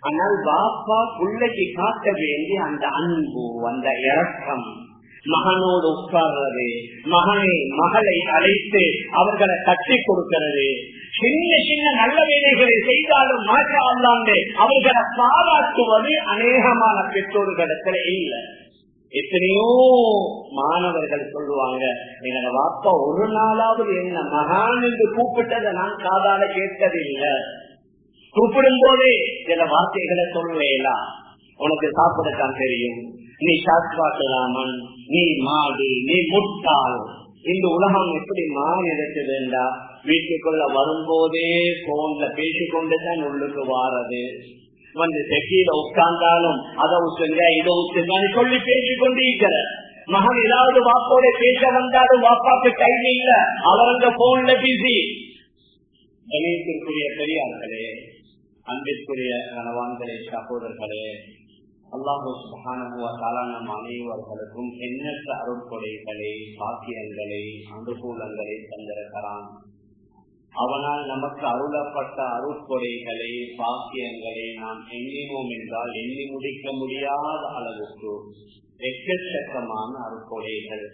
ஆனால் பாப்பா பிள்ளைக்கு காட்ட வேண்டிய அந்த அன்பு, அந்த இரக்கம், மகனோடு உட்கார்றது, மகளை அழைத்து அவர்களை கட்டி கொடுக்கிறது, சின்ன சின்ன நல்ல வேலைகளை செய்தாலும் மாஷா அல்லாஹ் அவர்களை பாராட்டுவது அநேகமான பெற்றோர்களிடத்துல இல்லை. எத்தனையோ மாணவர்கள் சொல்லுவாங்க, எங்க பாப்பா ஒரு நாளாவது என்ன மகான் என்று கூப்பிட்டதை நான் காதால கேட்டதில்லை. கூப்பிடும் போதே சில வார்த்தைகளை சொல்லலாம், உனக்கு சாப்பிடத்தான் தெரியும், நீ சாஸ்திராமன், நீ மாடு, நீ முட்டாள். இந்த உலகம் எப்படி மாறி இருக்குதுண்டா, வீட்டுக்குள்ள வரும்போதே போன்ல பேசிக்கொண்டுதான் உள்ளுக்கு வாரது. வந்து செக்கியில உட்கார்ந்தாலும் அதை உச்சுங்க இதை உச்சுங்க சொல்லி பேசிக்கொண்டிருக்கிற மகன் ஏதாவது வாப்போட பேச வந்தாலும் வாப்பாக்கு டைம் இல்ல, அவர் அந்த போன்ல பிஸி. கணேசத்திற்குரிய பெரியார்களே, அன்பிற்குரிய கணவான்களே, சகோதரர்களே, அல்லாஹு சுப்ஹானஹு வ தஆலா நம் அனைவர்களுக்கும் எண்ணற்ற அருட்கொடைகளை, பாக்கியங்களை, அனுகூலங்களை தந்திருக்கிறான். அவனால் நமக்கு அருளப்பட்ட அருட்கொடைகளை, பாக்கியங்களை நாம் எண்ணினோம் என்றால் எண்ணி முடிக்க முடியாத அளவுக்கு எக்கச்சக்கமான அருட்கொடைகள்.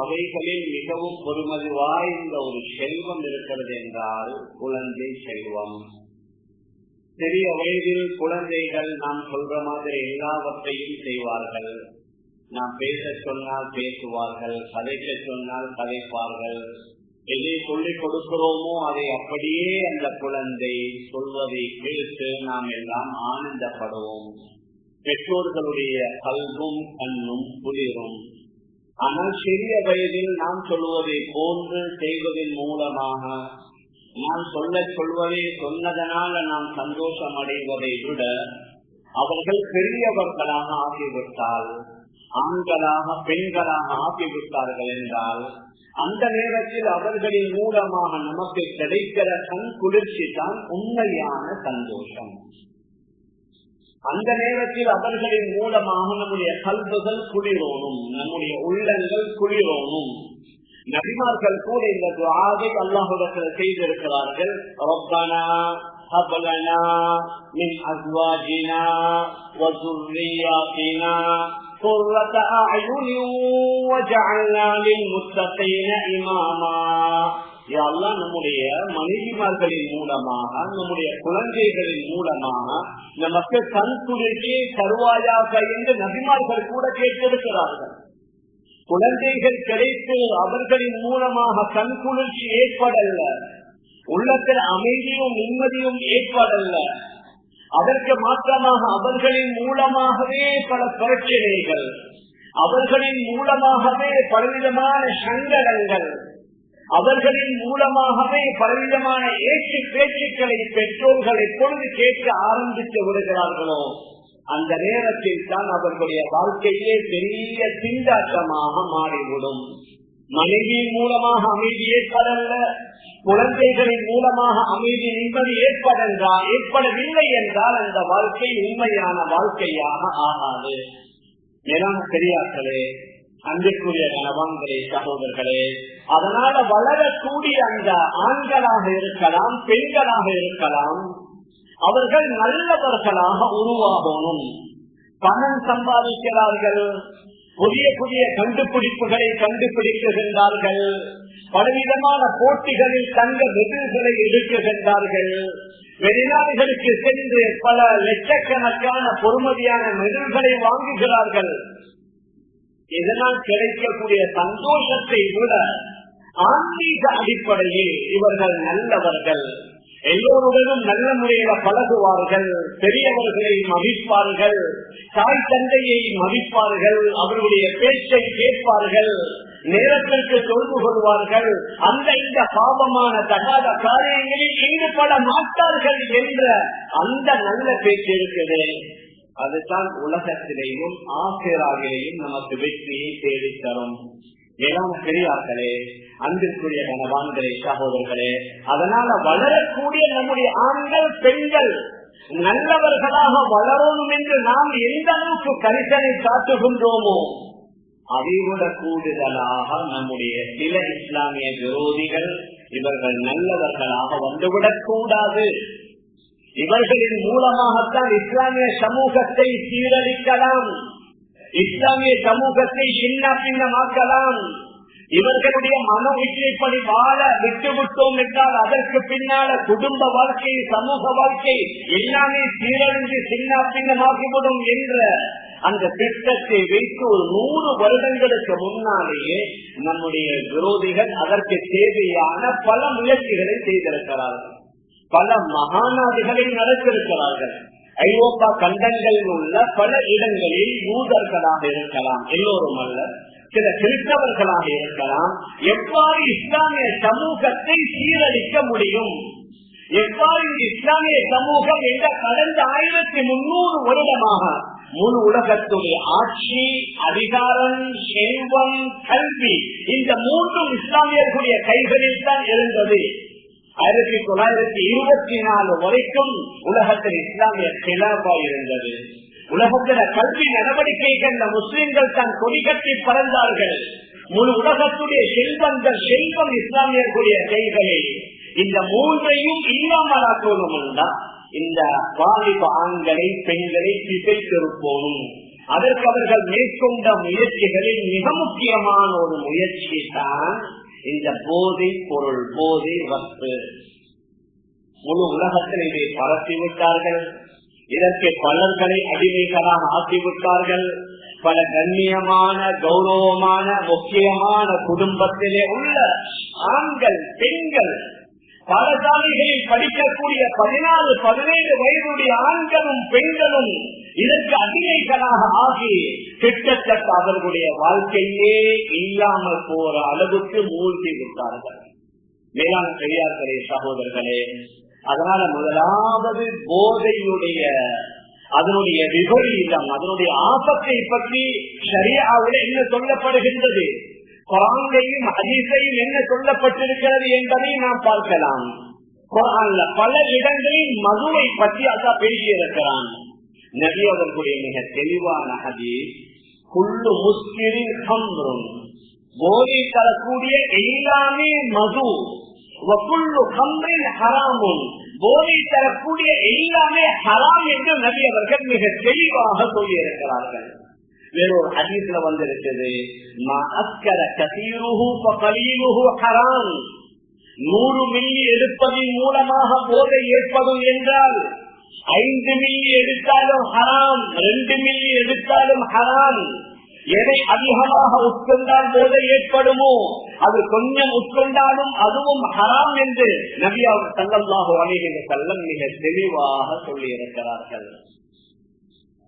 அவைகளில் மிகவும் பொறுமதி வாய்ந்த ஒரு செல்வம் இருக்கிறது என்றால் குழந்தை செல்வம். சிறிய வயதில் குழந்தைகள் நாம் சொல்ற மாதிரி எல்லாவற்றையும் செய்வார்கள். நாம் பேச சொன்னால் பேசுவார்கள், கதைக்க சொன்னால் கதைப்பார்கள். எதை சொல்லிக் கொடுக்கிறோமோ அதை அப்படியே அந்த குழந்தை சொல்வதை கேட்டு நாம் எல்லாம் ஆனந்தப்படுவோம். பெற்றோர்களுடைய கல்வும் கண்ணும் குளிரும். ஆனால் சிறிய வயதில் நாம் சொல்வதை போன்று செய்வதன் மூலமாக நாம் சொல்வதை சொன்னதனால நாம் சந்தோஷம் அடைவதை விட அவர்கள் பெரியவர்களாக ஆகிவிட்டால், ஆண்களாக பெண்களாக ஆகிவிட்டார்கள் என்றால் அந்த நேரத்தில் அவர்களின் மூலமாக நமக்கு கிடைக்கிற கண் குளிர்ச்சி தான் உண்மையான சந்தோஷம். அந்த நேரத்தில் அவர்களின் மூலமாக நம்முடைய கல்புகள் குளிரோனும், நம்முடைய உள்ளங்கள் குளிரோனும். நபிமார்கள் கூட இந்த துஆவை அல்லாஹ்விடத்தில் செய்திருக்கிறார்கள். ரப்பனா ஹப் லனா மின் அஸ்வாஜினா வ ذُرِّيَّاتِنَا قُرَّةَ أَعْيُنٍ وَاجْعَلْنَا لِلْمُتَّقِينَ إِمَامًا. யா அல்லாஹ், நம்முடைய மனைவிமார்களின் மூலமாக, நம்முடைய குழந்தைகளின் மூலமாக நமக்கு கண் குளிர்ச்சியை தருவாயாக என்று நபிமார்கள் கூட கேட்டிருக்கிறார்கள். குழந்தைகள் கிடைத்து அவர்களின் மூலமாக கண் குளிர்ச்சி ஏற்படல்ல, உள்ளத்தில் அமைதியும் நிம்மதியும் ஏற்படல்ல. அதற்கு மாற்றமாக அவர்களின் மூலமாகவே பல பிரச்சனைகள், அவர்களின் மூலமாகவே பலவிதமான சங்கடங்கள், அவர்களின் மூலமாகவே பலவிதமான ஏற்று பேச்சுக்களை பெற்றோர்கள் எப்பொழுது கேட்க ஆரம்பித்து விடுகிறார்களோ அந்த நேரத்தில் தான் அவர்களுடைய வாழ்க்கையே பெரிய திண்டாட்டமாக மாறிவிடும். மனைவியின் மூலமாக அமைதி ஏற்படல்ல, குழந்தைகளின் மூலமாக அமைதி நிம்மதி ஏற்படவில்லை என்றால் அந்த வாழ்க்கை உண்மையான வாழ்க்கையாக ஆகாது. மேலான பெரியார்களே, அன்பிற்குரிய கணவான்களே, சகோதரர்களே, அதனால வளரக்கூடிய அந்த ஆண்களாக இருக்கலாம், பெண்களாக இருக்கலாம், அவர்கள் நல்லவர்களாக உருவாகணும். பணம் சம்பாதிக்கிறார்கள், புதிய புதிய கண்டுபிடிப்புகளை கண்டுபிடிக்கின்றார்கள், பலவிதமான போட்டிகளில் தங்க மெடல்களை எடுக்குகின்றார்கள், வெளிநாடுகளுக்கு சென்று பல லட்சக்கணக்கான பொறுமதியான மெடல்களை வாங்குகிறார்கள். இதனால் கிடைக்கக்கூடிய சந்தோஷத்தை விட ஆன்மீக அடிப்படையில் இவர்கள் நல்லவர்கள், எல்லோருடனும் நல்ல முறையில் பழகுவார்கள், பெரியவர்களை மதிப்பார்கள், தாய் தந்தையை மதிப்பார்கள், அவர்களுடைய பேச்சை கேட்பார்கள், நேரத்திற்கு தொழுது கொள்வார்கள், அந்த இந்த பாவமான தகாத காரியங்களில் ஈடுபட மாட்டார்கள் என்ற அந்த நல்ல பேச்சு இருக்குது. அதுதான் உலகத்திலேயும் ஆசிராவிலேயும் நமக்கு வெற்றியை தேடித்தரும். மேலான பெரியார்களே, அன்பிற்குரிய கணவான்களே, சகோதரர்களே, அதனால வளரக்கூடிய நம்முடைய ஆண்கள் பெண்கள் நல்லவர்களாக வளரணும் என்று நாம் எந்த அளவுக்கு கரிசனை காட்டுகின்றோமோ அதைவிட கூடுதலாக நம்முடைய சில இஸ்லாமிய விரோதிகள் இவர்கள் நல்லவர்களாக வந்துவிடக் கூடாது, இவர்களின் மூலமாகத்தான் இஸ்லாமிய சமூகத்தை சீரழிக்கலாம், இஸ்லாமிய சமூகத்தை சின்ன பின்னமாக்கலாம். இவர்களுடைய மன இச்சைப்படி வாழ விட்டுவிட்டோம் என்றால் அதற்கு பின்னால குடும்ப வாழ்க்கை, சமூக வாழ்க்கை எல்லாமே சீரழிந்து சின்ன பின்னமாகிவிடும் என்ற அந்த திட்டத்தை வைத்து ஒரு 100 வருடங்களுக்கு முன்னாலேயே நம்முடைய விரோதிகள் அதற்கு தேவையான பல முயற்சிகளை செய்திருக்கிறார்கள், பல மகாநாடுகளை நடத்திருக்கிறார்கள். ஐரோப்பா கண்டங்களில் உள்ள பல இடங்களில் யூதர்களாக இருக்கலாம், எல்லோரும் அல்ல, சில கிறிஸ்தவர்களாக இருக்கலாம், எவ்வாறு இஸ்லாமிய சமூகத்தை சீரழிக்க முடியும், எவ்வாறு இஸ்லாமிய சமூகம் என்ற கடந்த 1300 வருடமாக முழு உலகத்துடைய ஆட்சி, அதிகாரம், செல்வம், கல்வி இந்த 3 இஸ்லாமியர்களுடைய கைகளில் தான் இருந்தது. 1924 வரைக்கும் உலகத்தில் இஸ்லாமிய கிலாபா இருந்தது. உலகத்தில கல்வி நடவடிக்கைகள் முஸ்லிம்கள் தான் கொடிகட்டி பறந்தார்கள். முழு உலகத்துடைய செல்வம் இஸ்லாமியர்களுடைய கைகளில். இந்த 3ஐயும் இல்லாமலாக்கணும் என்றால் இந்த வாலிப ஆண்களை, பெண்களை திசைத்திருப்போம். அதற்கு அவர்கள் மேற்கொண்ட முயற்சிகளில் மிக முக்கியமான ஒரு முயற்சி தான் இந்த போதை பொருள், போதை வஸ்து. முழு உலகத்தில் இதை பரப்பிவிட்டார்கள். இதற்கு பலர்களை அடிமைகளாக ஆக்கிவிட்டார்கள். பல கண்ணியமான, கௌரவமான, முக்கியமான குடும்பத்திலே உள்ள ஆண்கள், பெண்கள், பாடசாலைகளில் படிக்கக்கூடிய 14, 17 வயதுடைய ஆண்களும் பெண்களும் இதற்கு அடிமைகளாக ஆகி கிட்டத்தட்ட அவர்களுடைய வாழ்க்கையே இல்லாமல் போற அளவுக்கு மூழ்கி விட்டார்கள். மேலான பெரியார்களே, சகோதரர்களே, அதனால முதலாவது போதையுடைய அதனுடைய விபரீதம், அதனுடைய ஆபத்தை பற்றி ஷரியாவில் என்ன சொல்லப்படுகின்றது, குர்ஆனிலும் ஹதீஸிலும் என்ன சொல்லப்பட்டிருக்கிறது என்பதை நாம் பார்க்கலாம். குர்ஆன்ல பல இடங்களில் மதுவை பற்றி அல்லாஹ் பேசியிருக்கிறான். நபி அவர்களுடைய மிக தெளிவான ஹதீஸ், குல்லு முஸ்கிரின் ஹம்ருன், போதை தரக்கூடிய எல்லாமே மது, வகுல்லு ஹம்ரின் ஹராமுன், போதை தரக்கூடிய எல்லாமே ஹராம் என்று நபி அவர்கள் மிக தெளிவாக சொல்லியிருக்கிறார்கள். வேறொரு ஹதீஸ்ல வந்திருக்கிறது, மா அஸ்கர கஸீருஹு ஃபகலீலுஹு ஹராம், 100 மில்லி எடுப்பதன் மூலமாக போதை ஏற்படும் என்றால் 5 மில்லி எடுத்தாலும் ஹராம், 2 மில்லி எடுத்தாலும் ஹராம். எதை அதிகமாக உட்கொண்டால் போதை ஏற்படுமோ அது கொஞ்சம் உட்கொண்டாலும் அதுவும் ஹராம் என்று நபி ஸல்லல்லாஹு அலைஹி வஸல்லம் மிக தெளிவாக சொல்லி இருக்கிறார்கள்.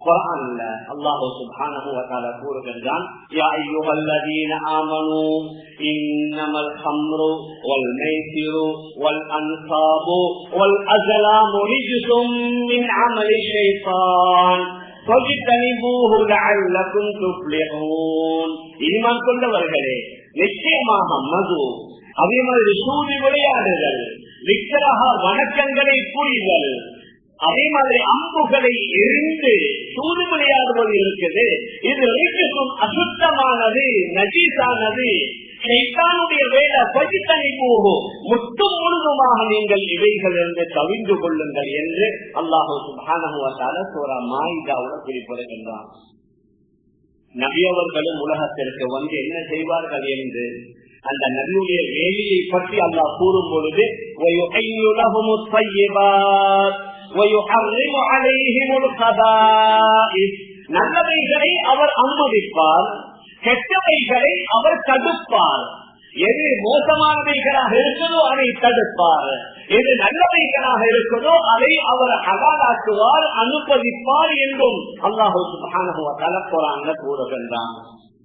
குர்ஆன்ல அல்லாஹ் சுப்ஹானஹு வ தஆலா கூறுகிறான், யா அய்யுஹல்லதீன ஆமனூ இன்னமல் ஹம்ரு வல் மைசிரு வல் அன்சாபு வல் அஸ்லாமு ரிஜ்சும் மின் அமலி ஷைத்தான் ஃபஜ்தனிபூஹு லஅல்லகும் துஃப்லிஹூன். ஈமான் கொண்டவர்களே, நிச்சயமாக மது, அதே மாதிரி சூது விளையாடுதல், விக்கிரக வணக்கங்களை புரிதல், அதே மாதிரி அம்புகளை எரிந்து சூது விளையாடுவது இருக்குது. இது ரிஜ்சும் அசுத்தமானது, நஜீஸானது, ஷைத்தானுடைய வேலை. பஜித்தனிபூஹு, முற்றும் முழுதுமாக நீங்கள் இவைகள் என்று தவிர்ந்து கொள்ளுங்கள் என்று அல்லாஹ் சுப்ஹானஹு வ தஆலா சூரா மாயிதாவுல குறிப்பிடுகின்றான். நபி அவர்களும் உலகத்திற்கு வந்து என்ன செய்வார்கள் என்று அந்த நபியுடைய வேலையை பற்றி அல்லாஹ் கூறும் பொழுது, வயுஹய்யு லஹுமுத் த்வையிபாத் வயுஹர்ரிமு அலைஹிமுல் கபாயிஸ், நல்லவைகளை அவர் அனுமதிப்பார், கெட்டவைகளை அவர் தடுப்பார். எது மோசமானவைகளாக இருக்குதோ அதை தடுப்பார், எது நல்லவைகளாக இருக்குதோ அதை அவர் ஹலாலாக்குவார், அனுமதிப்பார் என்றும் அல்லாஹ் சுப்ஹானஹு வ தஆலா குர்ஆன்ல கூறுகின்றான்.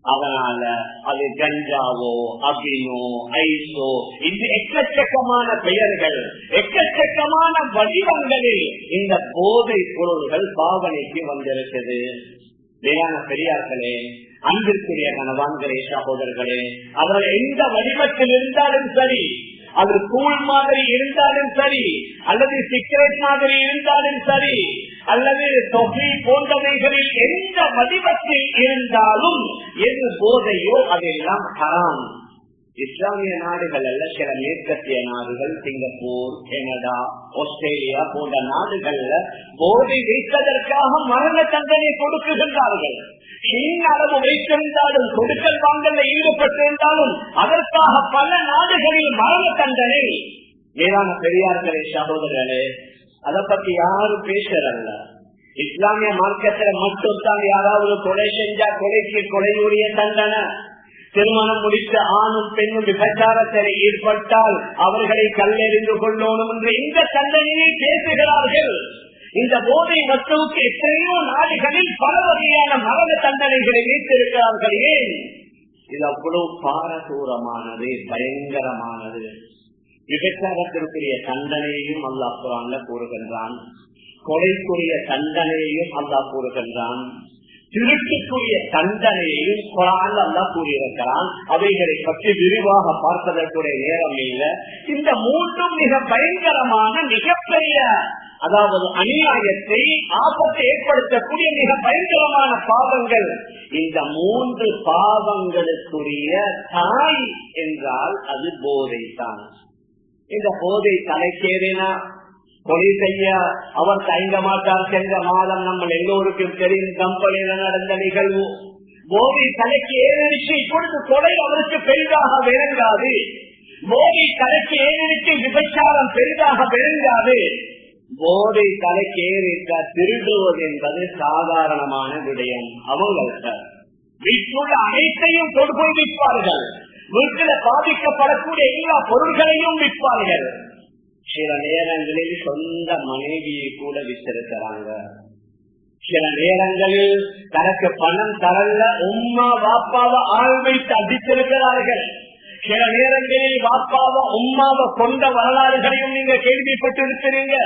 அதனால அது கஞ்சாவோ, அபினோ, ஐசோ, இந்த எக்கச்சக்கமான பெயர்கள், எக்கச்சக்கமான வடிவங்களில் இந்த போதை பொருள்கள் பாவனைக்கு வந்திருக்குது. வேளாண் பெரியார்களே, அன்பிற்குரிய கணவான்களே, சகோதரர்களே, அவர்கள் எந்த வடிவத்தில் இருந்தாலும் சரி, அது கூழ் மாதிரி இருந்தாலும் சரி, அல்லது சிகரெட் மாதிரி இருந்தாலும் சரி, அல்லது தொகை போன்றவைகளில் எந்த வடிவத்தில் இருந்தாலும் எது போதையோ அதெல்லாம் ஹராம். இஸ்லாமிய நாடுகள் அல்ல, சில மேற்கத்திய நாடுகள், சிங்கப்பூர், கனடா, ஆஸ்திரேலியா போன்ற நாடுகள்ல போதை வைத்ததற்காக மரண தண்டனை கொடுக்குகின்றார்கள். சின்ன அளவு வைத்திருந்தாலும், கொடுக்கல் வாங்கல ஈடுபட்டிருந்தாலும் அதற்காக பல நாடுகளில் மரண தண்டனை. மேலான பெரியார்களே, சகோதரர்களே, அதை பத்தி யாரும் பேசுறல்ல. இஸ்லாமிய மார்க்கத்தில் மட்டும்தான் யாராவது கொலை செஞ்சா கொலைக்கு கொலையுடைய தண்டனை, திருமணம் முடித்த ஆணும் பெண்ணும் விபச்சாரத்தில் ஈடுபட்டால் அவர்களை கல்லெறிந்து கொள்ளணும் என்று இந்த தண்டனையை பேசுகிறார்கள். இந்த போதை வஸ்துவுக்கு எத்தனையோ நாடுகளில் பல வகையான மரண தண்டனைகளை வைத்திருக்கிறார்கள். ஏன்? இது அவ்வளவு பாரதூரமானது, பயங்கரமானது. விபச்சாரத்திற்குரிய தண்டனையையும் அல்லாஹ் குர்ஆன்ல கூறுகின்றான், கொலைக்குரிய தண்டனையையும் அல்லாஹ் கூறுகின்றான், திருட்டுக்குரிய தண்டனையையும் குர்ஆன்ல அல்லாஹ் கூறியிருக்கிறான். அவைகளை பற்றி விரிவாக பார்ப்பதற்குரிய நேரம் இல்லை. இந்த மூன்றும் மிக பயங்கரமான, மிகப்பெரிய, அதாவது அநியாயத்தை, ஆபத்தை ஏற்படுத்தக்கூடிய மிக பயங்கரமான பாவங்கள். இந்த மூன்று பாவங்களுக்குரிய தாய் என்றால் அது போதை தான். இந்த போதை தலைக்கேறினா கொலை செய்ய அவர் தயங்க மாட்டார். சென்ற மாதம் நம்ம எல்லோருக்கும் தெரியும், கம்பெனியில நடந்த நிகழ்வு. போதை தலைக்கு ஏறிச்சு, இப்பொழுது கொலை அவருக்கு பெரிதாக விளங்காது. போதை தலைக்கு ஏறிச்சு, விபச்சாரம் பெரிதாக விளங்காது. போதை தலைக்கு ஏறிட்ட திருடுவது என்பது சாதாரணமான விடயம். அவங்கள்ட்ட வீட்டுள்ள அனைத்தையும் கொண்டு விற்பார்கள். வீட்டில் பாதிக்கப்படக்கூடிய எல்லா பொருள்களையும் விற்பார்கள். சில நேரங்களில் சொந்த மனைவியை கூட வித்திருக்கிறாங்க. சில நேரங்களில் தனக்கு பணம் தரல உம்மா வாப்பாவை ஆள் வைத்து அடித்திருக்கிறார்கள். சில நேரங்களில் வாப்பாவை உம்மாவை கொண்ட வரலாறுகளையும் நீங்க கேள்விப்பட்டிருக்கிறீங்க.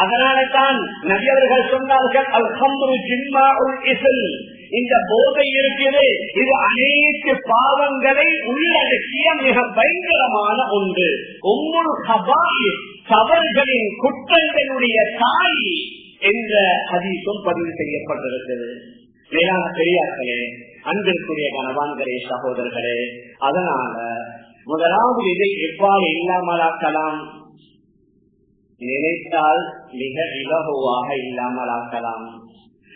அதனால தான் நபியவர்கள் சொன்னார்கள், அல்ஹம்து ஜிம்மாஉல் இஸ்ல், இந்த போதை இருக்கிறது, இது அனைத்து பாவங்களை உள்ளடக்கிய மிக பயங்கரமான ஒன்று. உம்முல் கபாயிர், தவறுகளின் குற்றங்களுடைய தாய் என்ற ஹதீஸும் பதிவு செய்யப்பட்டிருக்கிறது. மேலான பெரியார்களே, அன்பிற்குரிய கணவான்களே, சகோதரர்களே, அதனால முதலாவது இதை எவ்வாறு இல்லாமலாக்கலாம்? நினைத்தால் மிக இலகுவாக இல்லாமலாக்கலாம்.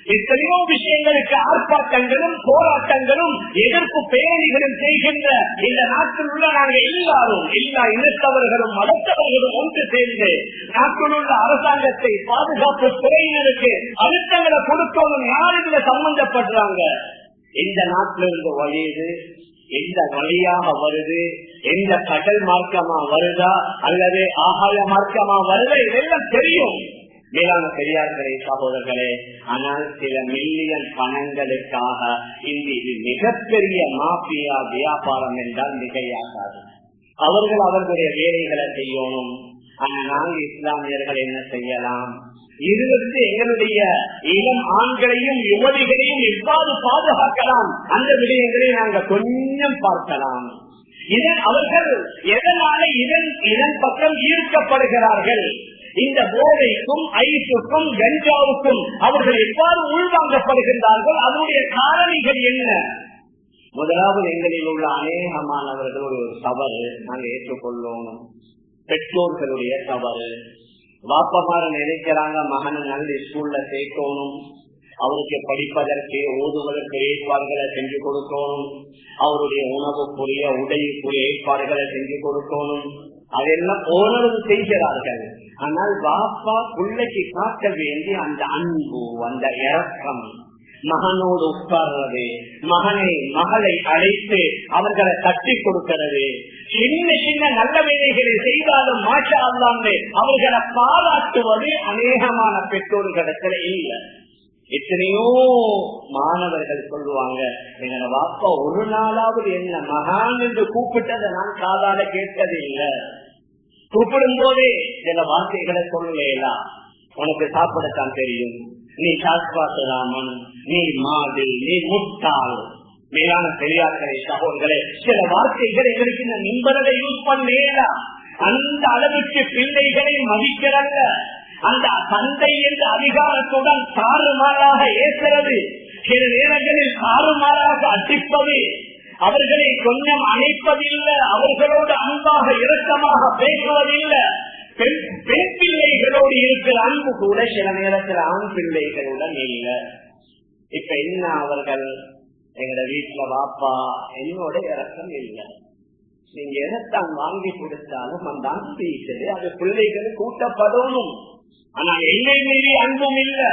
எத்தனையோ விஷயங்களுக்கு ஆர்ப்பாட்டங்களும் போராட்டங்களும் எதிர்ப்பு பேரணிகளும் செய்கின்ற இந்த நாட்டில் உள்ள நாங்கள் எல்லாரும், எல்லா இனத்தவர்களும் மதத்தவர்களும் ஒன்று சேர்ந்து நாட்டில் உள்ள அரசாங்கத்தை, பாதுகாப்பு துறையினருக்கு அழுத்தங்களை கொடுக்கணும். யார் இதுல சம்பந்தப்படுறாங்க? இந்த நாட்டிலிருந்து வழியுது, எந்த வழியாக வருது, எந்த கடல் மார்க்கமா வருதா அல்லது ஆகாய மார்க்கமா வருதா, இதெல்லாம் தெரியும். மேலான பெரியார்களே, சகோதரர்களே, ஆனால் சில மில்லியன் பணங்களுக்காக இது மிகப்பெரிய மாஃபியா வியாபாரம் என்றால் மிகையாகாது. அவர்கள் அவர்களுடைய வேலைகளை செய்யணும். ஆனா நாங்கள் இஸ்லாமியர்கள் என்ன செய்யலாம்? இருவருக்கு எங்களுடைய இளம் ஆண்களையும் யுவதிகளையும் எவ்வாறு பாதுகாக்கலாம், அந்த விடயங்களை நாங்கள் கொஞ்சம் பார்க்கலாம். இதன் அவர்கள் எதனால இதன் பக்கம் ஈர்க்கப்படுகிறார்கள்? இந்த போதைக்கும், ஐஸுக்கும், கஞ்சாவுக்கும் அவர்கள் எவ்வாறு உள்வாங்கப்படுகின்றார்கள்? அதனுடைய காரணிகள் என்ன? முதலாவது, எங்களில் உள்ள அநேகமானவர்கள் ஒரு தவறு நாங்கள் ஏற்றுக்கொள்ளணும். பெற்றோர்களுடைய தவறு. வாப்பமார நினைக்கிறாங்க மகனை நல்ல ஸ்கூல்ல சேர்க்கணும், அவருக்கு படிப்பதற்கு, ஓதுவதற்கு ஏற்பாடுகளை செஞ்சு கொடுக்கணும், அவருடைய உணவுக்குரிய, உடைக்குரிய ஏற்பாடுகளை செஞ்சு கொடுக்கணும். அதெல்லாம் ஓரளவு செய்கிறார்கள். ஆனால் வாப்பா பிள்ளைக்கு காட்ட வேண்டிய அந்த அன்பு, அந்த இரக்கம், மகனோடு உட்கார்றது, மகளை அழைத்து அவர்களை தட்டி கொடுக்கிறது, சின்ன சின்ன நல்ல வேலைகளை செய்தாலும் மாஷா அல்லாஹ் அவர்களை பாராட்டுவது அநேகமான பெற்றோர்களிடத்துல இல்லை. எத்தனையோ மாணவர்கள் சொல்லுவாங்க, எங்க வாப்பா ஒரு நாளாவது என்ன மகான் என்று கூப்பிட்டதை நான் காதால கேட்டது இல்லை. கூப்பிடும் போதே சில வார்த்தைகளை சொல்லலாம், உனக்கு சாப்பிடத்தான் தெரியும், நீ சாஸ்வாசராமன், நீ மாடு, நீ முட்டாள். மேலான பெரியார்களே, சகோதரர்களே, சில வார்த்தைகள் எங்களுக்கு இந்த நிம்பரதை யூஸ் பண்ணேடா. அந்த அளவுக்கு பிள்ளைகளை மதிக்கிறல்ல, அந்த தந்தை என்ற அதிகாரத்துடன் தாறுமாறாக ஏற்கிறது, சில நேரங்களில் தாறுமாறாக அடிப்பது, அவர்களை கொஞ்சம் அணைப்பதில்லை, அவர்களோடு அன்பாக இரக்கமாக பேசுவதில்லை. பெண் பிள்ளைகளோடு இருக்கிற அன்பு கூட சில நேரத்தில் ஆண் பிள்ளைகளுடன் இல்லை. இப்ப என்ன, அவர்கள் எங்கட வீட்டுல வாப்பா என்னோட இரக்கம் இல்லை, நீங்க எதைத்தான் வாங்கி கொடுத்தாலும் அந்த அன்பு இருக்குது, அது பிள்ளைகள் கூட்டப்படணும். ஆனா எல்லை மீறி அன்பும் இல்லை.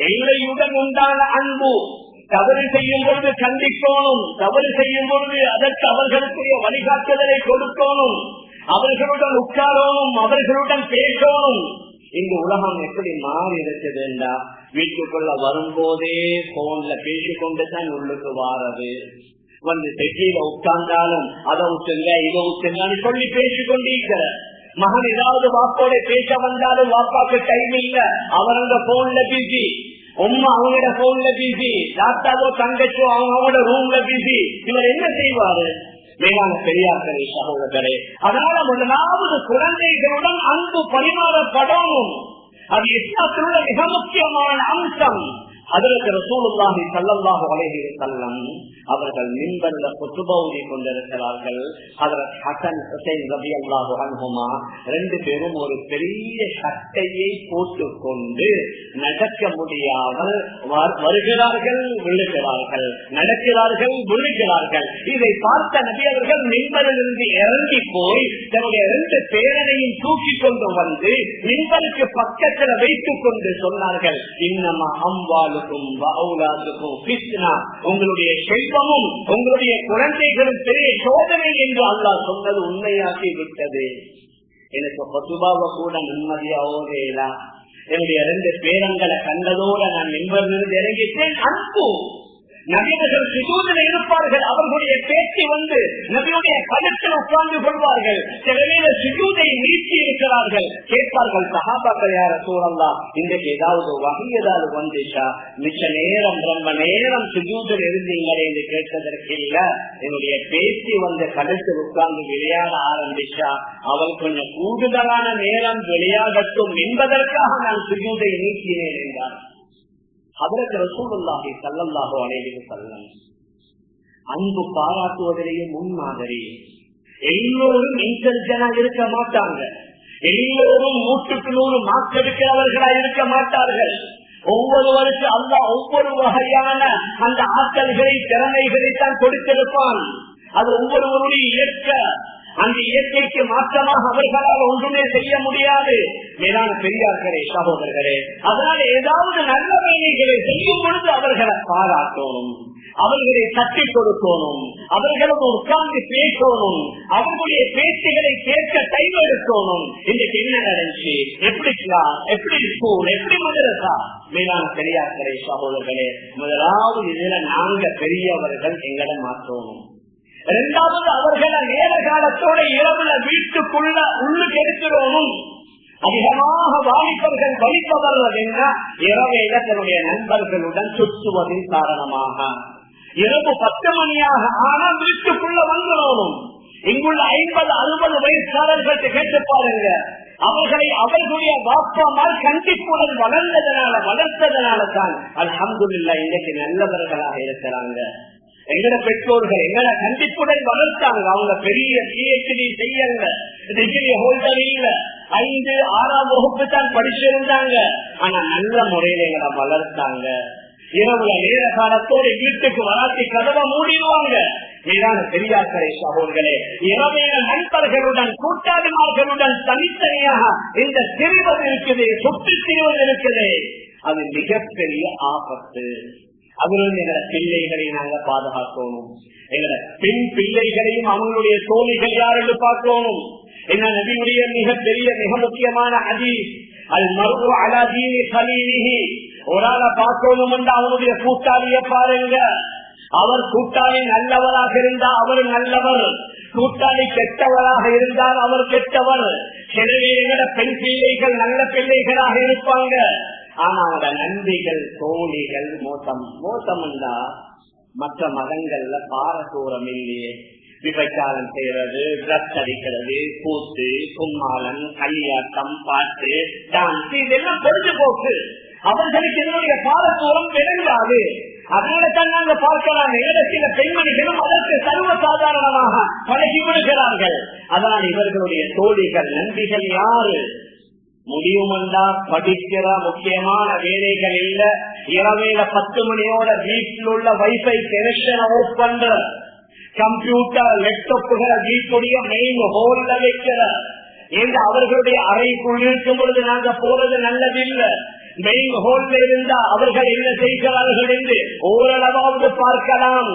எல்லையுடன் உண்டான அன்பு, தவறு செய்யும் பொழுது கண்டிக்கணும், தவறு செய்யும் பொழுது அதற்கு அவர்களுக்குரிய வழிகாட்டுதலை கொடுக்கணும், அவர்களுடன் உட்காரணும், அவர்களுடன் பேசணும். இந்த உலகம் எப்படி மாறி இருக்குதுண்டா, வீட்டுக்குள்ள வரும்போதே போன்ல பேசிக்கொண்டுதான் உள்ளுக்கு வாரது. வந்து தெற்கில உட்கார்ந்தாலும் அதை ஊத்துங்க இதை ஊத்துங்கன்னு சொல்லி பேசிக்கொண்டிருக்கிற மகன் ஏதாவது வாப்போட பேச வந்தாலும் வாப்பாக்கு டைம் இல்ல, அவர் அங்க போன்ல பிஸி, உம்மா அவங்களோட போன்ல பிஸி, தாத்தாவோ தங்கச்சோ அவங்களோட ரூம்ல பிஸி. இவர் என்ன செய்வாரு? மேலான பெரியார்களே, சகோதரர்களே, அதனால முதலாவது குழந்தைகளுடன் அன்பு பரிமாறப்படணும். அது இஸ்லாத்திலுள்ள மிக முக்கியமான அம்சம். ஹஜ்ரத் ரசூலுல்லாஹி ஸல்லல்லாஹு அலைஹி வஸல்லம் அவர்கள் மிம்பர்ல குத்பா ஓதி கொண்டிருக்கிறார்கள். ஹஜ்ரத் ஹசன் ஹுசைன் ரலியல்லாஹு அன்ஹுமா ரெண்டு பேரும் ஒரு பெரிய சட்டையை போட்டுக்கொண்டு நடக்க முடியாமல் வருகிறார்கள், விழுகிறார்கள், நடக்கிறார்கள், விழுகிறார்கள். இதை பார்த்த நபி அவர்கள் மிம்பரிலிருந்து இறங்கி போய் தன்னுடைய ரெண்டு பேரனையும் தூக்கி கொண்டு வந்து மிம்பருக்கு பக்கத்தில் வைத்துக் கொண்டு சொன்னார்கள், இன்னமா அம்வாலுக்கும் வஅவுலாதுக்கும் ஃபித்னா, உங்களுடைய செல்வமும் உங்களுடைய குழந்தைகளும் பெரிய சோதனை என்று அல்லாஹ் சொன்னது உண்மையாகி விட்டது. எனக்கு பசுபாவை கூட நிம்மதியாவோதேலா, என்னுடைய ரெண்டு பேரங்களை கண்டதோட நான் மிம்பரிலிருந்து இறங்கிட்டேன். அன்பு நபிகள் சுஜூதில் இருப்பார்கள், அவர்களுடைய பேச்சு வந்து நபியுடைய கழுத்தில் உட்கார்ந்து கொள்வார்கள். சில நேரம் சுஜூதை நீக்கி இருக்கிறார்கள். கேட்பார்கள், சஹாபாக்கள் யார சூழல்லாம் இன்றைக்கு ஏதாவது வகை ஏதாவது வந்துச்சா, மிச்ச நேரம் ரொம்ப நேரம் சுஜூதில் இருந்தீங்களே என்று கேட்பதற்கு இல்ல, என்னுடைய பேச்சு வந்து கழுத்தில் உட்கார்ந்து விளையாட ஆரம்பிச்சா அவள் கொஞ்சம் கூடுதலான நேரம் விளையாடட்டும் என்பதற்காக நான் சுஜூதை நீக்கினேன் என்றார். ஹஜ்ரத் ரசூலுல்லாஹி ஸல்லல்லாஹு அலைஹி வஸல்லம் அன்பு பாராட்டுவதிலேயே முன்மாதிரி. எல்லோரும் இன்டெலிஜென்டா இருக்க மாட்டாங்க, எல்லோரும் 100% மாற்றெடுக்கிறவர்களா இருக்க மாட்டார்கள். ஒவ்வொருவருக்கு அல்லாஹ் ஒவ்வொரு வகையான அந்த ஆற்றல்களை திறமைகளை தான் கொடுத்திருப்பான். அது ஒவ்வொருவருடைய இயற்கை, அந்த இயற்கைக்கு மாற்றமாக அவர்களால் ஒன்றுமே செய்ய முடியாது. மேலான பெரியார்களே, சகோதரர்களே, அதனால ஏதாவது நல்ல வேலைகளை செய்யும் பொழுது அவர்களை பாராட்டணும், அவர்களை தட்டி கொடுக்கணும், அவர்களோடு உட்கார்ந்து பேசணும், அவர்களுடைய பேச்சுகளை கேட்க டைம் எடுக்கணும். இன்றைக்கு என்ன நடந்துச்சு, எப்படி கிளாஸ், எப்படி ஸ்கூல், எப்படி மதரசா. மேலான பெரியார்களே, சகோதரர்களே, முதலாவது இதுல நாங்க பெரியவர்கள் எங்களை மாற்றணும். இரண்டாவது அவர்களை நேர காலத்தோட இரவுல வீட்டுக்குள்ள உள்ளுக்கு எடுக்கிறோம். அதிகமாக வாலிபர்கள் வலிப்பவர்கள் என்ன, இரவையில தன்னுடைய நண்பர்களுடன் சுற்றுவதின் காரணமாக இரவு 10 மணியாக ஆனால் வீட்டுக்குள்ள வந்துடணும். இங்குள்ள 50-60 வயசாளர்கள் கேட்டு பாருங்க, அவர்களை அவர்களுடைய வாப்பாமால் கண்டிப்புடன் வளர்த்ததனால தான் அல்ஹம்துலில்லாஹ் இன்னைக்கு நல்லவர்களாக இருக்கிறாங்க. எங்கட பெற்றோர்கள் எங்கட கண்டிப்புடன் வளர்த்தாங்க. அவங்க பெரிய PhD செய்யல, டிகிரி ஹோல்டர் இல்ல, 5-6ஆம் வகுப்பு தான் படிச்சிருந்தாங்க. ஆனா நல்ல முறையில எங்களை வளர்த்தாங்க. இரவுல நேர காலத்தோடு வீட்டுக்கு வராட்டி கதவை மூடிடுவாங்க. மேலான பெரியார்களே, சகோதரர்களே, இரவையில நண்பர்களுடன் கூட்டாளிமார்களுடன் தனித்தனியாக இந்த திரிவது இருக்குது, சுற்றி திரிவது இருக்குது. அது மிகப்பெரிய ஆபத்து. அவர்களும் எங்களோட பிள்ளைகளை நாங்க பாதுகாக்கணும். எங்களோட பெண் பிள்ளைகளையும் அவங்களுடைய தோழிகள் யார் என்று பார்க்கணும். என்ன நபியுடைய மிகப்பெரிய மிக முக்கியமான ஹதீஸ், அல் மர்உ அலா தீனி கலீலிஹி, ஒரு ஆளை பார்க்கணும் என்று அவனுடைய கூட்டாளிய பாருங்க. அவர் கூட்டாளி நல்லவராக இருந்தால் அவர் நல்லவர், கூட்டாளி கெட்டவராக இருந்தால் அவர் கெட்டவர். எனவே எங்களோட பெண் பிள்ளைகள் நல்ல பிள்ளைகளாக இருப்பாங்க. ஆனா அவட நன்றிகள் தோழிகள் மோசம் என்றா மற்ற மதங்கள்ல பாரதூரம் இல்லையே. விபச்சாரம் செய்யறது, ட்ரக்ஸ் அடிக்கிறது, கூத்து, கும்மாளம், களியாட்டம், பாட்டு, டான்ஸ், இதெல்லாம் பொழுதுபோக்கு. அவர்களுக்கு இதனுடைய பாரதூரம் விளங்காது. அதனால தான் நாங்க பார்க்கலாம் சில பெண்மணிகளும் அதற்கு சர்வசாதாரணமாக பழகிவிடுகிறார்கள். அதனால் இவர்களுடைய தோழிகள் நன்றிகள் யாரு? முடியுமென்றா படிக்கிற முக்கியமான வேலைகள் இல்ல, இரவேல 10 மணியோட வீட்டில் உள்ள வைஃபை கனெக்ஷன் ஆஃப் பண்ற, கம்ப்யூட்டர் லேப்டாப்புகளை வீட்டுடைய மெயின் ஹோல்ல வைக்கிற, என்று அவர்களுடைய அறைக்குள் இருக்கும் பொழுது நாங்க போறது நல்லதில்லை. மெயின் ஹோல்ல இருந்தா அவர்கள் என்ன செய்கிறார்கள் என்று ஓரளவாவது பார்க்கலாம்.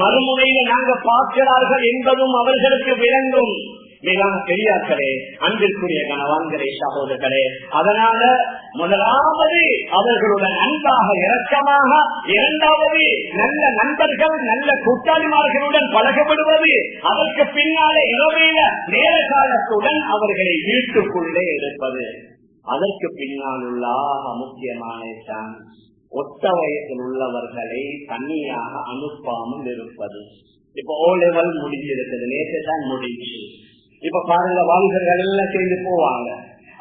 மறுமுனையில நாங்க பார்க்கிறார்கள் என்பதும் அவர்களுக்கு விளங்கும். மேலான பெரியார்களே, அன்பிற்குரிய கணவான்களே, சகோதரர்களே, அதனால முதலாவது அவர்களுடன் அன்பாக இரக்கமாக, இரண்டாவது நல்ல நண்பர்கள் நல்ல கூட்டாளிமார்களுடன் பழகப்படுவது, அதற்கு பின்னாலே இரவேல நேர காலத்துடன் அவர்களை வீட்டுக்குள்ளே எடுப்பது, அதற்கு பின்னால் உள்ள முக்கியமான ஒத்த வயதில் உள்ளவர்களை தனியாக அனுப்பாமல் இருப்பது. இப்ப ஓ லெவல் முடிஞ்சிருக்குது, நேற்று தான் முடிஞ்சு. இப்ப பாருங்க, வாலிபர்கள் எல்லாம் சேர்ந்து போவாங்க.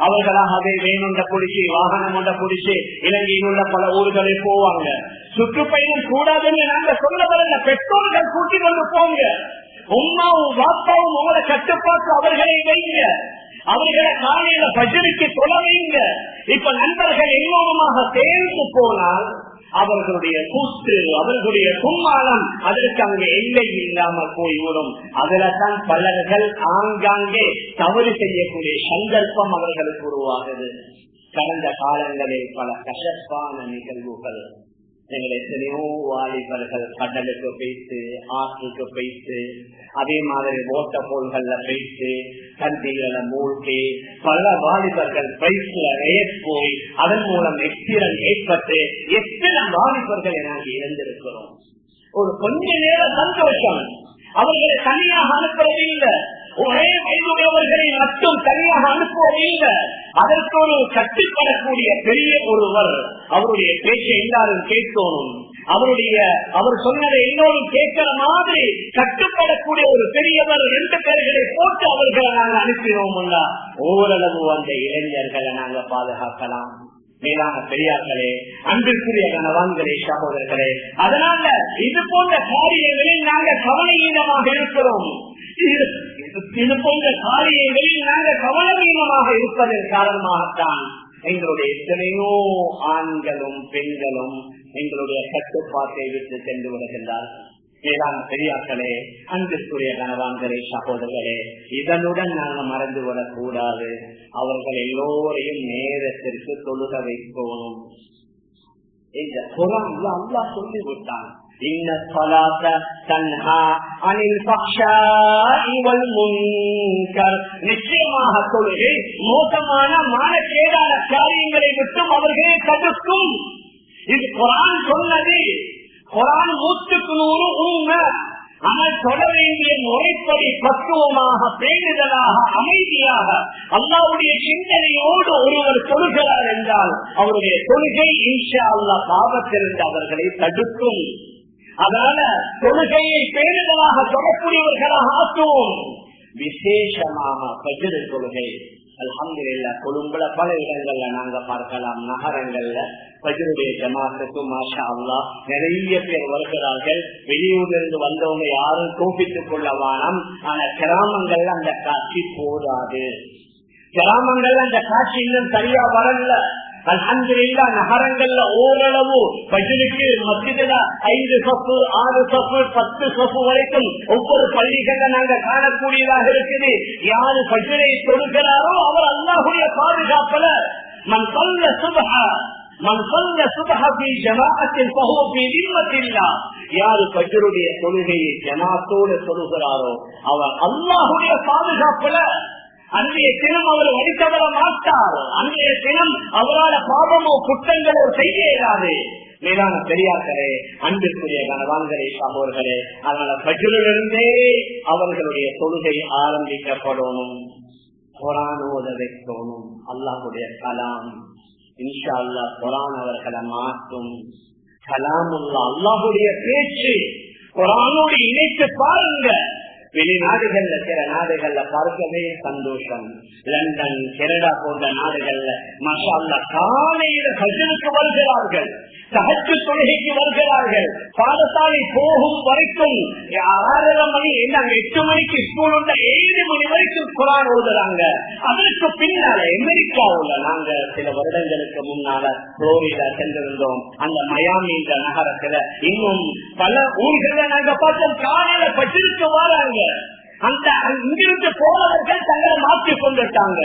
அவர்களாகவே வேணுண்ட பிடிச்சி வாகனம் ஒன்றை பிடிச்சி இலங்கையில் உள்ள பல ஊர்களில் போவாங்க. சுற்றுப்பயணம் கூடாதுன்னு நாங்க சொல்ல வரல, பெற்றோர்கள் கூட்டி கொண்டு போங்க. உம்மாவும் வாப்பாவும் உங்களை கட்டுப்பாட்டு அவர்களை வைங்க, அவர்களை காலையில பஜருக்கு தொலைவீங்க. இப்ப நண்பர்கள் எல்லோருமாக சேர்ந்து போனால் அவர்களுடைய கூத்து, அவர்களுடைய கும்மாளம் அதற்கு அங்கே எல்லை இல்லாமல் போய்விடும். அதுலதான் பலர்கள் ஆங்காங்கே தவறு செய்யக்கூடிய சந்தர்ப்பம் அவர்களுக்கு உருவாகுது. கடந்த காலங்களில் பல கசப்பான நிகழ்வுகள், எங்கள் எத்தனையோ வாலிபர்கள் கடலுக்கு போய்த்து, ஆற்றுக்கு போய்த்து, அதே மாதிரி ஓட்ட போல்கள்ல போய்த்து, கந்திகளை மூழ்கி, பல வாலிபர்கள் பைஸ்ல போய் அதன் மூலம் எக்ஸிடென்ட் ஏற்பட்டு எத்தனை வாலிபர்களை நாங்கள் இழந்திருக்கிறோம். ஒரு கொஞ்ச நேரம் சந்தோஷம், அவர்களை தனியாக அனுப்புவதில்லை, ஒரே வயதுடையவர்களை மட்டும் தனியாக அனுப்புவதில்லை. அதற்கு ஒரு கட்டுப்படக்கூடிய பெரிய ஒருவர், அவருடைய பேச்சை எல்லாரும் கேட்கணும், அவர் சொன்னதை எல்லோரும் கேட்கிற மாதிரி கட்டுப்படக்கூடிய ஒரு பெரியவர் 2 பேர்களை போட்டு அவர்களை நாங்கள் அனுப்பினோம்னா ஓரளவு அந்த இளைஞர்களை நாங்க பாதுகாக்கலாம். மேலான பெரியார்களே, அன்பிற்குரிய கணவான்களே, சகோதரர்களே, அதனால இது போன்ற காரியங்களில் நாங்கள் கவனஈனமாக இருக்கிறோம். இது போன்ற காரியங்களில் நாங்கள் கவனஈனமாக இருப்பதன் காரணமாகத்தான் எங்களுடைய எத்தனையோ ஆண்களும் பெண்களும் எங்களுடைய கட்டுப்பாட்டை விட்டு சென்று விடுகின்றார்கள். மேலான பெரியார்களே, அன்பிற்குரிய கணவான்களே, சகோதரர்களே, இதனுடன் நாங்கள் மறந்துவிடக் கூடாது. அவர்கள் எல்லோரையும் நேரத்திற்கு தொழுக வைக்கணும். இந்த குர்ஆன்ல அல்லாஹ் சொல்லிவிட்டான், நிச்சயமாக தொழுகை மோசமான மானக்கேடான காரியங்களை விட்டும் அவர்களை தடுக்கும். இது குர்ஆன் சொன்னது. குர்ஆன் 100க்கு 100 உண்மை. ஆனால் தொட வேண்டிய முறைப்படி பக்குவமாக, பேணுதலாக, அமைதியாக அல்லாஹ்வுடைய சிந்தனையோடு ஒருவர் தொழுகிறார் என்றால் அவருடைய தொழுகை இன்ஷா அல்லாஹ் பாவத்திலிருந்து அவர்களை தடுக்கும். அதனால தொழுகையை பேணுதலாக தொடக்கூடியவர்களாக ஆக்குவோம். விசேஷமாக ஃபஜ்ர் தொழுகை அல்ஹம்துலில்லாஹ் கொழும்புல பல இடங்கள்ல நாங்க பார்க்கலாம். நகரங்கள்ல ஃபஜ்ருடைய ஜமாத்துக்கு மாஷா அல்லாஹ் நிறைய பேர் வருகிறார்கள். வெளியூர்ல இருந்து வந்தவங்க யாரும் கோபித்துக் கொள்ளவானம். ஆனா கிராமங்கள்ல அந்த காட்சி போதாது. கிராமங்கள்ல அந்த காட்சி இன்னும் சரியா வரல. அல்ஹம்துலில்லாஹ் நகரங்கள்ல ஓரளவு ஃபஜ்ருக்கு மஸ்ஜிதுல 5 சஃப்பு 6 சஃப்பு 10 சஃப்பு வரைக்கும் ஒவ்வொரு பள்ளிகள்ல நாங்க காணக்கூடியதாக இருக்குது. யாரு ஃபஜ்ரை தொழுகிறாரோ அவர் அல்லாஹ்வுடைய பாதுகாப்புல மன் ஸல்ல சுப்ஹ ஃபீ ஜமாஅத்தின் ஃபஹுவ ஃபீ நிம்மத்தில்லாஹ். யாரு ஃபஜ்ருடைய தொழுகையை ஜமாஅத்தோடு தொழுகிறாரோ அவர் அல்லாஹ்வுடைய பாதுகாப்புல. அன்றைய தினம் அவர் வடித்தவர மாட்டார். அன்றைய தினம் அவரால் பாவமோ குற்றங்களோ செய்ய இயலாது. மேலான பெரியார்களே, அன்பிற்குரிய கணவான்களே, சகோதரர்களே, அதனால ஃபஜ்ரிலிருந்தே அவர்களுடைய தொழுகை ஆரம்பிக்கப்படணும். குர்ஆன் ஓத வைக்கணும். அல்லாஹ்வுடைய கலாம் இன்ஷா அல்லாஹ் குர்ஆன் அவர்களை மாற்றும். கலாமுல்லாஹ் அல்லாஹ்வுடைய பேச்சு குர்ஆனோடு இணைத்து பாருங்க. வெளிநாடுகள்ல சில நாடுகள்ல பார்க்கவே சந்தோஷம். லண்டன், கனடா போன்ற நாடுகள்ல மாஷா அல்லாஹ் காலையில ஃபஜ்ருக்கு வருகிறார்கள், தஹஜ்ஜுத் தொழுகைக்கு வருகிறார்கள். பாடசாலை போகும் வரைக்கும் 6:30 மணி, 8 மணிக்கு ஸ்கூல் உள்ள 7 மணி வரைக்கும் குர்ஆன் ஓதுறாங்க. அதற்கு பின்னால அமெரிக்காவுல நாங்க சில வருடங்களுக்கு முன்னால புளோரிடா சென்றிருந்தோம். அந்த மயாமி என்ற நகரத்துல இன்னும் பல ஊர்களை நாங்க பார்த்தோம். காலையில ஃபஜ்ருக்கு வராங்க. அந்த இங்கிருந்து போனவர்கள் தங்களை மாற்றிக் கொண்டுட்டாங்க.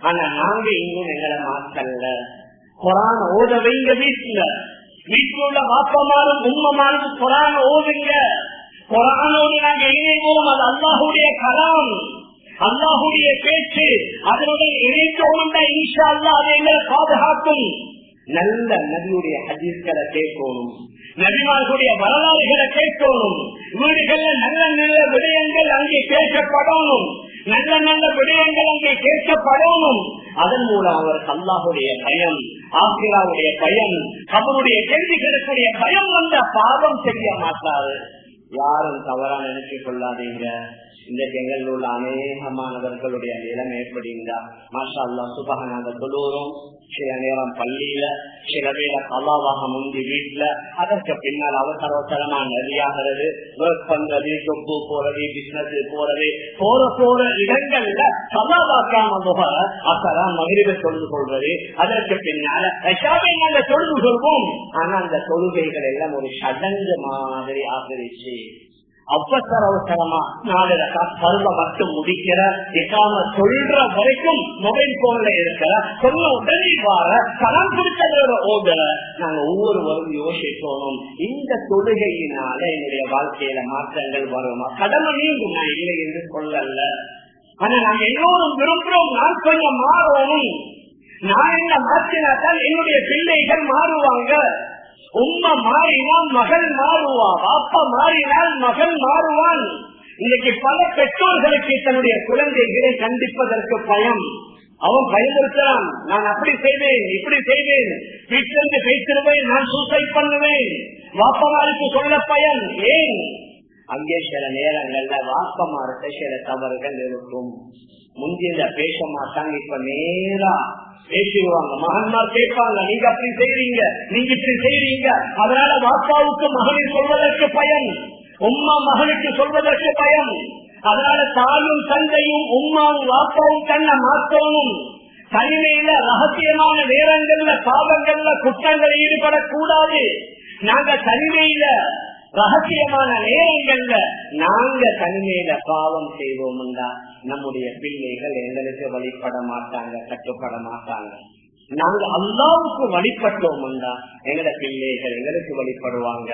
ஆனா நாங்க இன்னும் எங்களை மாற்றல்ல. குர்ஆன் ஓத வைங்க வீட்டுல உள்ள வாப்பமாரும் உம்மமாரும் குர்ஆன் ஓதுங்க. குர்ஆனோடு நாங்க இணைவோம். அது அல்லாஹ்வுடைய கலாம், அல்லாஹ்வுடைய பேச்சு. அதனுடன் இணைத்தோம் இன்ஷா அல்லாஹ் அதை எங்களை பாதுகாக்கும். நல்ல நபியுடைய ஹதீஸ்களை கேட்கணும், நபிமார்களுடைய வரலாறுகளை கேட்கணும். வீடுகள்ல நல்ல நல்ல விடயங்கள் அங்கே கேட்கப்படணும், நல்ல நல்ல விடயங்கள் அங்கே கேட்கப்படணும். அதன் மூலம் அவர் அல்லாஹ்வுடைய பயம், ஆகிராவுடைய பயம், அவருடைய கேள்விகளுக்குரிய பயம் வந்த பாவம் செய்ய மாட்டாரு. யாரும் தவறா நினைச்சுக் கொள்ளாதீங்க. இன்றைக்கு எங்களில் உள்ள அநேகமானவர்களுடைய நிலைமை எப்படின்னா மாஷா அல்லாஹ் சுபஹான் நாங்க தொழுகிறோம். சில நேரம் பள்ளியில, சில பேர கலாவாக முந்தி வீட்டுல, அதற்கு பின்னால் அவசரமா நதியாகிறது, ஒர்க் பண்றது, ஜொப்பு போறது, பிசினஸ் போறது, போற இடங்கள்ல கலாவாக்காம அசலாம் மகிழ்வை தொழுது கொள்வது. அதற்கு பின்னால நாங்க தொழுது கொள்வோம். ஆனா அந்த தொழுகைகள் எல்லாம் ஒரு சடங்கு மாதிரி ஆகிருச்சு. அவசரமா 4 ரக்காத் பருவ மட்டும் முடிக்கிற, இக்காம சொல்ற வரைக்கும் மொபைல் போன்ல இருக்கிற, சொல்ல உடனே வார பணம் கொடுத்ததோட ஓடுற. நாங்க ஒவ்வொருவரும் யோசிக்கணும், இந்த தொழுகையினால என்னுடைய வாழ்க்கையில மாற்றங்கள் வருமா? கடமை நீங்கும், நான் இல்லை என்று சொல்லல. ஆனா நாங்க எல்லோரும் விரும்புறோம், நான் கொஞ்சம் மாறணும். நான் என்ன மாற்றினாத்தான் என்னுடைய பிள்ளைகள் மாறுவாங்க. உம்மா மாறினால் மகள் மாறுவா, பாப்பா மாறினால் மகள் மாறுவான். இன்னைக்கு பல பெற்றோர்களுக்கு தன்னுடைய குழந்தைகளை கண்டிப்பதற்கு பயம். அவன் பயமுறுத்தான், நான் அப்படி செய்வேன், இப்படி செய்வேன், வீட்டிலிருந்து பேசிடுவேன், நான் சூசைட் பண்ணுவேன். வாப்பமாருக்கு சொல்ல பயம். ஏன்? அங்கே சில நேரங்கள்ல வாப்பமாருக்கு சில தவறுகள் இருக்கும். முந்திய பேச மாட்டாங்க, இப்ப நேரா பேசிடுவாங்க. மகன்மார் கேட்பாங்க, நீங்க அப்படி செய்றீங்க, நீங்க இப்படி செய்றீங்க. அதனால வாப்பாவுக்கு மகனை சொல்வதற்கு பயம், உம்மா மகனுக்கு சொல்வதற்கு பயம். அதனால தாயும் தந்தையும் உம்மாவும் வாப்பாவும் தன்னை மாற்றணும். தனிமையில ரகசியமான நேரங்கள்ல பாவங்கள்ல குற்றங்கள் ஈடுபடக்கூடாது. நாங்க தனிமையில ரகசியமான நேரங்கள்ல நாங்க தனிமையில பாவம் செய்வோம்னா நம்முடைய பிள்ளைகள் எங்களுக்கு வழிபட மாட்டாங்க, கட்டுப்பட மாட்டாங்க. நாங்க அல்லாவுக்கு வழிபட்டோம்டா எங்கட பிள்ளைகள் எங்களுக்கு வழிபடுவாங்க.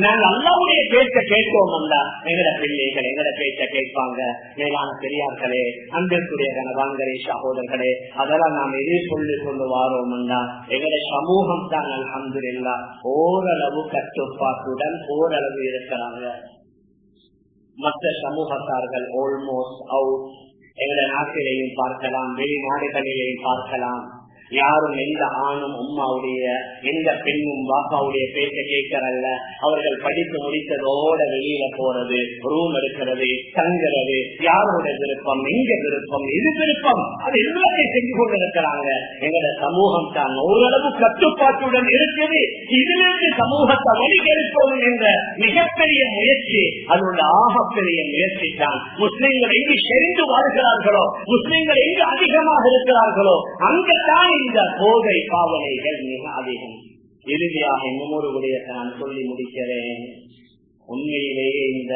நாங்க அல்லாவுடைய பேச்ச கேட்போம்டா எங்கட பிள்ளைகள் எங்கட பேச்ச கேட்பாங்க. மேலான பெரியார்களே, அன்பிற்குரிய கணவான்களே, சகோதரர்களே, அதெல்லாம் நாம் எதை சொல்லி கொண்டு வாரோம்டா எங்கட சமூகம் தான் அல்ஹம்துலில்லாஹ் ஓரளவு கட்டுப்பாட்டுடன் ஓரளவு இருக்கிறாங்க. மற்ற சமூகத்தார்கள் ஆல்மோஸ்ட் அவுட். எங்கட நாட்டிலேயும் பார்க்கலாம், வெளிநாடுகளிலேயும் பார்க்கலாம். யாரும் எந்த ஆணும் உம்மாவுடைய எந்த பெண்ணும் பாப்பாவுடைய பேச்ச கேட்கறல்ல. அவர்கள் படித்து முடித்ததோட வெளியில போறது, ரூம் எடுக்கிறது, தங்குறது, யாரோட விருப்பம், எங்க விருப்பம், எது விருப்பம், அது எல்லாத்தையும் செஞ்சு கொண்டு இருக்கிறாங்க. எங்களோட சமூகம் தான் ஓரளவு கட்டுப்பாட்டுடன் இருக்குது. இதிலிருந்து சமூகத்தை வழிகெடுப்போம் என்ற மிகப்பெரிய முயற்சி, அதோட ஆகப்பெரிய முயற்சி தான். முஸ்லிம்கள் எங்கு செறிந்து வாழ்கிறார்களோ, முஸ்லிம்கள் எங்கு அதிகமாக இருக்கிறார்களோ, அங்கத்தான் இந்த போதை பாவனைகள் மிக அதிகம். இறுதியாக இன்னொரு விடயத்தை நான் சொல்லி முடிக்கிறேன். உண்மையிலேயே இந்த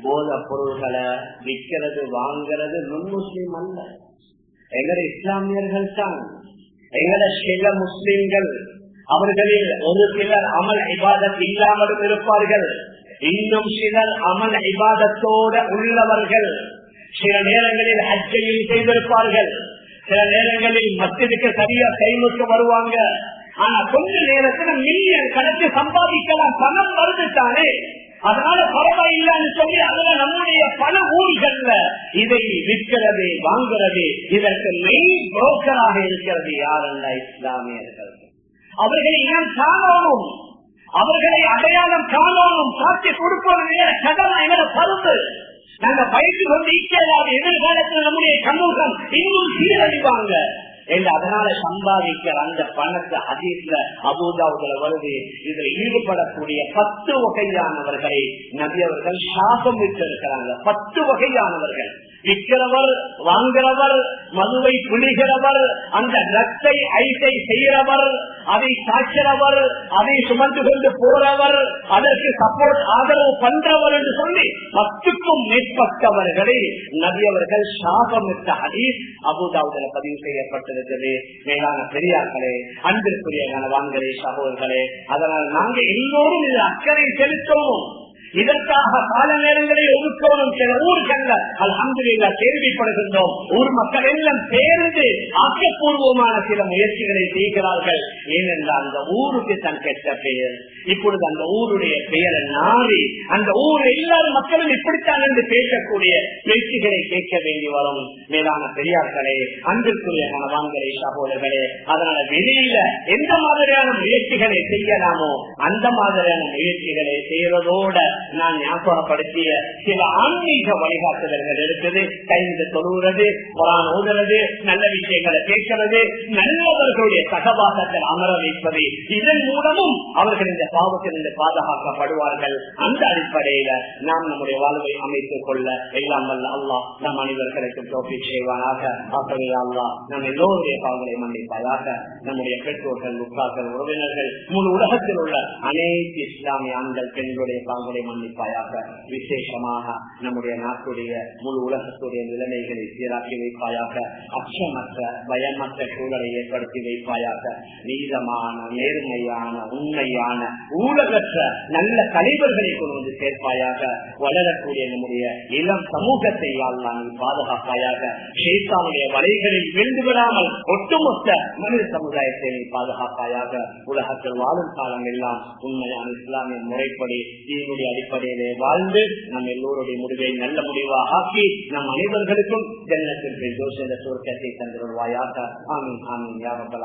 போதை பொருள்களை விற்கிறது, வாங்கிறது நுண் முஸ்லிம் அல்ல, எங்கட இஸ்லாமியர்கள் தான். எங்கட சில முஸ்லிம்கள், அவர்களில் ஒரு சிலர் அமல் இபாதத் இல்லாமலும் இருப்பார்கள், இன்னும் சிலர் அமல் இபாதத்தோட உள்ளவர்கள். சில நேரங்களில் ஹஜ்ஜையும் செய்திருப்பார்கள், சில நேரங்களில் மஸ்ஜிதுக்கு சரியா டைமுக்கு வருவாங்க. ஆனா கொஞ்ச நேரத்துல மில்லியன் கணக்கு சம்பாதிக்கலாம், பணம் வருது தானே, அதனால பரவாயில்லைன்னு சொல்லி அதுல நம்முடைய பல ஊர்கள்ல இதை விற்கிறது, வாங்குறது. இதற்கு மெயின் புரோக்கராக இருக்கிறது யாரல்ல? இஸ்லாமியர்கள். அவர்களை இனம் காணணும், அவர்களை அடையாளம் காணணும், காட்சி கொடுப்பது கடமை, எங்களை பருப்பு. நாங்க பயிற்சி கொண்டு ஈச்சலாக எதிர்காலத்தில் நம்முடைய சமூகம் இன்னும் சீரழிவாங்க என்று அதனால சம்பாதிக்கிற அந்த பணத்தை ஹதீஸ்ல அபூதாவுல வருது. இதுல ஈடுபடக்கூடிய 10 வகையானவர்களை நபி அவர்கள் சாபம் விட்டிருக்கிறாங்க. 10 வகையானவர்கள்: விற்கிறவர், வாங்குறவர், மதுவை புளிகிறவர், அந்த ரத்தை ஐசை செய்கிறவர், அதை சாய்க்கிறவர், அதை சுமந்து கொண்டு போறவர், அதற்கு சப்போர்ட் ஆதரவு பண்றவர் என்று சொல்லி 10க்கும் மேற்பட்டவர்களை நபி அவர்கள் சாபமிட்ட ஹதீஸ் அபூதாவுல பதிவு செய்யப்பட்டிருக்கிறது. மேலான பெரியார்களே, அன்பிற்குரிய கணவான்களே, சகோதரர்களே, அதனால் நாங்க எல்லோரும் இதில் அக்கறை செலுத்தவும், இதற்காக கால நேரங்களை ஒதுக்கணும். சில ஊர்கள் அல்ஹம்துலில்லாஹ் கேள்விப்படுகின்றோம். ஊர் மக்கள் எல்லாம் சேர்ந்து ஆக்கப்பூர்வமான சில முயற்சிகளை செய்கிறார்கள். ஏனென்றால் அந்த ஊருக்கு தன் கெட்ட பெயர். இப்பொழுது அந்த ஊருடைய பெயரை நாடி அந்த ஊர் எல்லாரும் மக்களும் இப்படித்தான் என்று பேசக்கூடிய பேச்சுகளை கேட்க வேண்டி வரும். மேலான பெரியார்களே, அன்பிற்குரிய கணவான்களே, சகோதரர்களே, அதனால வெளியில எந்த மாதிரியான முயற்சிகளை செய்யலாமோ அந்த மாதிரியான முயற்சிகளை செய்யறதோட நான் ஞாபகப்படுத்திய சில ஆன்மீக வழிகாட்டுதல்கள் இருக்குது. கைந்து தொழுகிறது, குர்ஆன் ஓதுறது, நல்ல விஷயங்களை கேட்கிறது, நல்லவர்களுடைய சகவாசத்தில் அமர வைப்பது, இதன் மூலமும் அவர்கள் இந்த பாவத்திலிருந்து பாதுகாக்கப்படுவார்கள். அந்த அடிப்படையில நாம் நம்முடைய வாழ்வை அமைத்துக் கொள்ள எல்லாம் வல்ல அல்லாஹ் நம் அனைவர்களுக்கு தௌஃபீக் செய்வானாக. ஆகவே அல்லாஹ் நம் எல்லோருடைய பாவங்களை மன்னிப்பாயாக. நம்முடைய பெற்றோர்கள், உற்றார்கள், உறவினர்கள், முழு உலகத்தில் உள்ள அனைத்து இஸ்லாமிய ஆண்கள் பெண்களுடைய பாவங்களை மன்னிப்பாயாக. விசேஷமாக நம்முடைய நாட்டுடைய முழு உலகத்துடைய நிலைமைகளை சீராக்கி வைப்பாயாக. அச்சமற்ற பயமற்ற சூழலை ஏற்படுத்தி வைப்பாயாக. நீதமான, நேர்மையான, உண்மையான, ஊழலற்ற நல்ல தலைவர்களை கொண்டு வந்து சேர்ப்பாயாக. வளரக்கூடிய நம்முடைய இளம் சமூகத்தை நீ பாதுகாப்பாயாக. ஷைத்தானுடைய வலைகளில் விழுந்து விடாமல் ஒட்டுமொத்த மனித சமுதாயத்தை நீ பாதுகாப்பாயாக. உலகத்தில் வாழும் காலம் எல்லாம் உண்மையான இஸ்லாமிய முறைப்படி தீனுடைய அடிப்படையிலே வாழ்ந்து நம் எல்லோருடைய முடிவை நல்ல முடிவாக ஆக்கி நம் அனைவர்களுக்கும் ஜன்னத்தில் ஜோசிய சுவர்க்கத்தை தந்துள்வாயாக. ஆமீன் ஆமீன் யா ரப்பல்